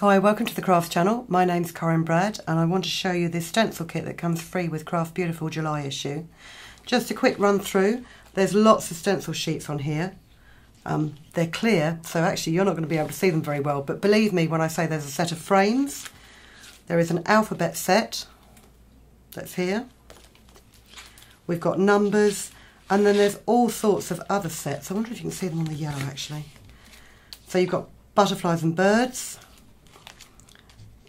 Hi, welcome to the Crafts channel. My name's Corinne Brad and I want to show you this stencil kit that comes free with Craft Beautiful July issue. Just a quick run through. There's lots of stencil sheets on here. They're clear, so actually you're not going to be able to see them very well, but believe me when I say there's a set of frames. There is an alphabet set that's here. We've got numbers, and then there's all sorts of other sets. I wonder if you can see them on the yellow actually. So you've got butterflies and birds.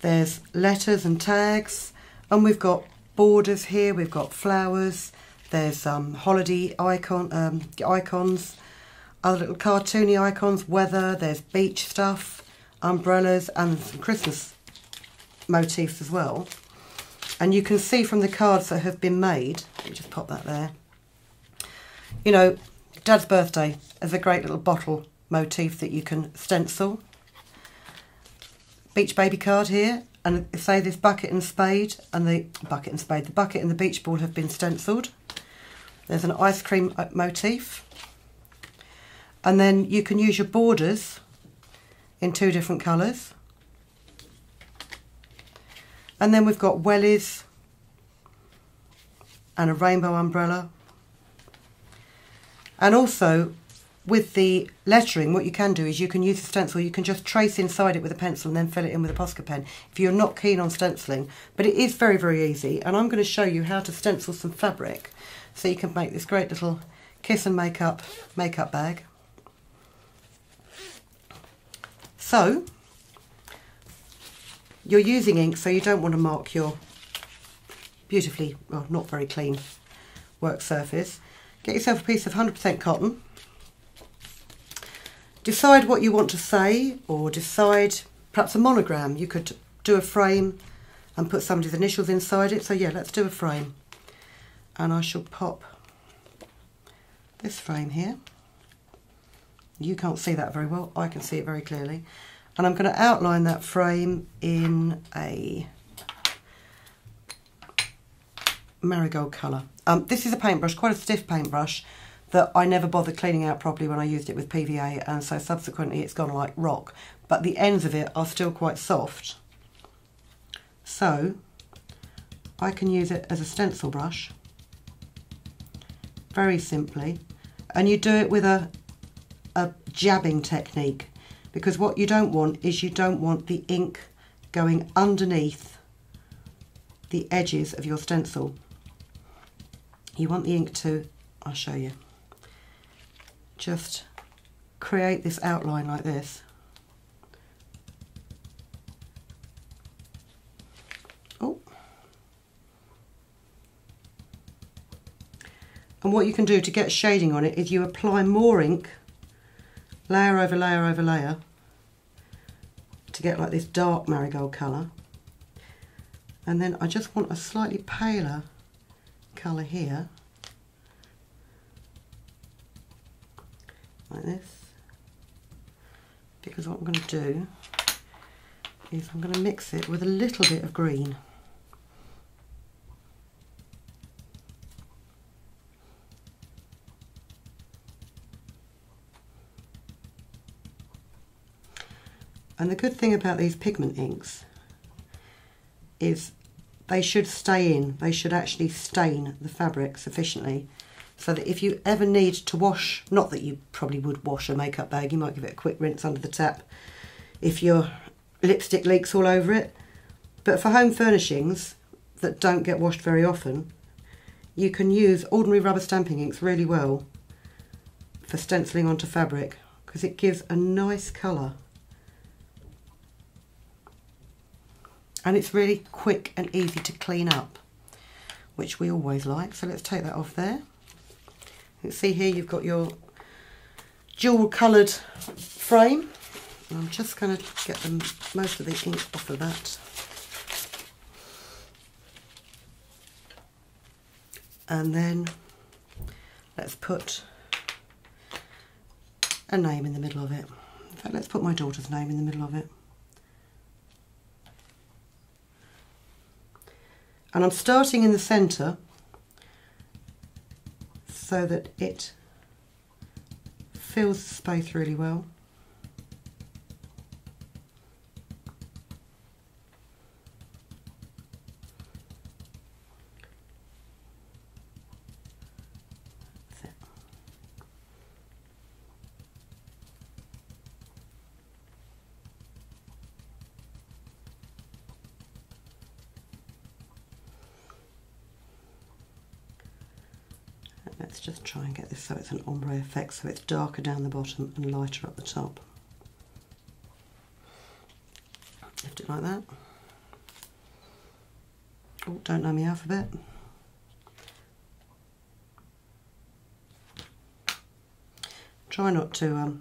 There's letters and tags, and we've got borders here, we've got flowers, there's holiday icons, other little cartoony icons, weather, there's beach stuff, umbrellas, and some Christmas motifs as well. And you can see from the cards that have been made, let me just pop that there, you know, Dad's birthday is a great little bottle motif that you can stencil. Beach baby card here, and say this bucket and spade and the bucket and the beach ball have been stenciled. There's an ice cream motif, and then you can use your borders in two different colours. And then we've got wellies and a rainbow umbrella, and also with the lettering, what you can do is you can use a stencil, you can just trace inside it with a pencil and then fill it in with a Posca pen if you're not keen on stenciling. But it is very, very easy, and I'm going to show you how to stencil some fabric so you can make this great little kiss and makeup bag. So, you're using ink, so you don't want to mark your beautifully, well, not very clean work surface. Get yourself a piece of 100% cotton. Decide what you want to say, or decide perhaps a monogram. You could do a frame and put somebody's initials inside it. So yeah, let's do a frame. And I shall pop this frame here. You can't see that very well. I can see it very clearly. And I'm going to outline that frame in a marigold colour. This is a paintbrush, quite a stiff paintbrush, that I never bothered cleaning out properly when I used it with PVA, and so subsequently it's gone like rock, but the ends of it are still quite soft, so I can use it as a stencil brush very simply. And you do it with a jabbing technique, because what you don't want is you don't want the ink going underneath the edges of your stencil. You want the ink to, I'll show you, just create this outline like this. Oh. And what you can do to get shading on it is you apply more ink, layer over layer over layer, to get like this dark marigold colour. And then I just want a slightly paler colour here, like this, because what I'm going to do is I'm going to mix it with a little bit of green. And the good thing about these pigment inks is they should stay in, they should actually stain the fabric sufficiently, so that if you ever need to wash, not that you probably would wash a makeup bag, you might give it a quick rinse under the tap if your lipstick leaks all over it, but for home furnishings that don't get washed very often, you can use ordinary rubber stamping inks really well for stenciling onto fabric, because it gives a nice colour. And it's really quick and easy to clean up, which we always like. So let's take that off there. You can see here you've got your jewel coloured frame. And I'm just going to get most of the ink off of that. And then let's put a name in the middle of it. In fact, let's put my daughter's name in the middle of it. And I'm starting in the centre so that it fills the space really well. Let's just try and get this so it's an ombre effect, so it's darker down the bottom and lighter up the top. Lift it like that. Oh, don't know my alphabet. Try not to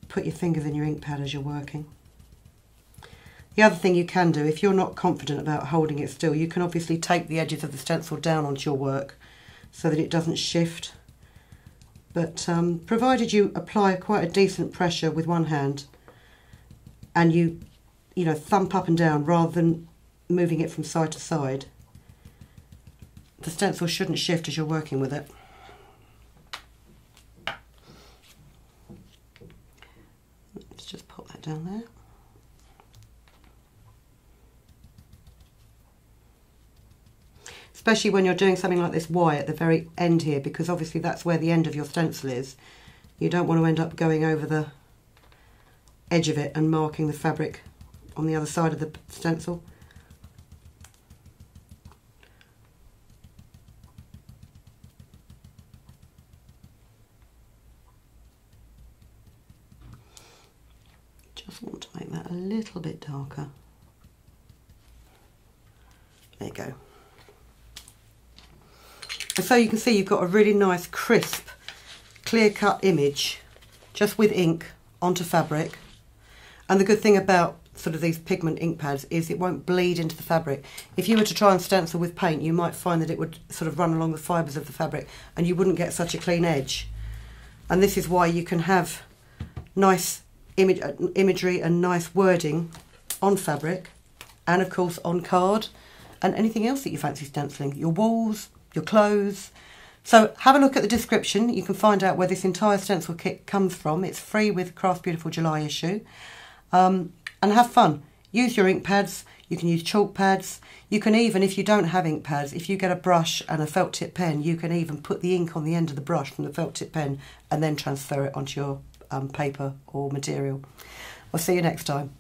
put your fingers in your ink pad as you're working. The other thing you can do, if you're not confident about holding it still, you can obviously tape the edges of the stencil down onto your work so that it doesn't shift. But provided you apply quite a decent pressure with one hand and you know, thump up and down rather than moving it from side to side, the stencil shouldn't shift as you're working with it. Let's just pop that down there. Especially when you're doing something like this Y at the very end here, because obviously that's where the end of your stencil is. You don't want to end up going over the edge of it and marking the fabric on the other side of the stencil. Just want to make that a little bit darker. There you go. And so you can see you've got a really nice, crisp, clear-cut image just with ink onto fabric. And the good thing about sort of these pigment ink pads is it won't bleed into the fabric. If you were to try and stencil with paint, you might find that it would sort of run along the fibres of the fabric and you wouldn't get such a clean edge. And this is why you can have nice imagery and nice wording on fabric, and of course on card and anything else that you fancy stenciling, your walls, your clothes. So have a look at the description. You can find out where this entire stencil kit comes from. It's free with Craft Beautiful July issue. And have fun. Use your ink pads. You can use chalk pads. You can even, if you don't have ink pads, if you get a brush and a felt tip pen, you can even put the ink on the end of the brush from the felt tip pen and then transfer it onto your paper or material. I'll see you next time.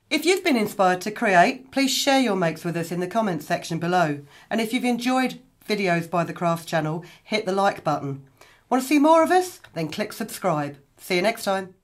If you've been inspired to create, please share your makes with us in the comments section below. And if you've enjoyed videos by the Crafts channel, hit the like button. Want to see more of us? Then click subscribe. See you next time.